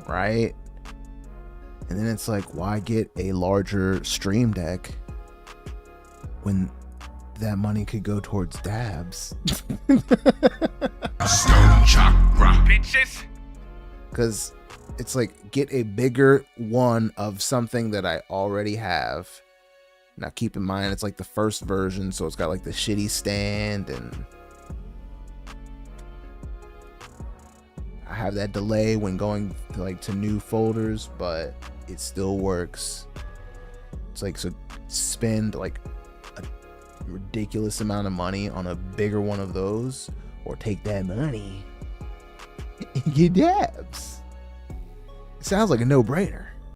right? And then it's like, why get a larger Stream Deck when that money could go towards dabs? Stone chakra, bitches. Because it's like, get a bigger one of something that I already have. Now keep in mind, it's like the first version, so it's got like the shitty stand, and I have that delay when going to like to new folders, but it still works. It's like, so spend like a ridiculous amount of money on a bigger one of those, or take that money and get dabs. It sounds like a no-brainer.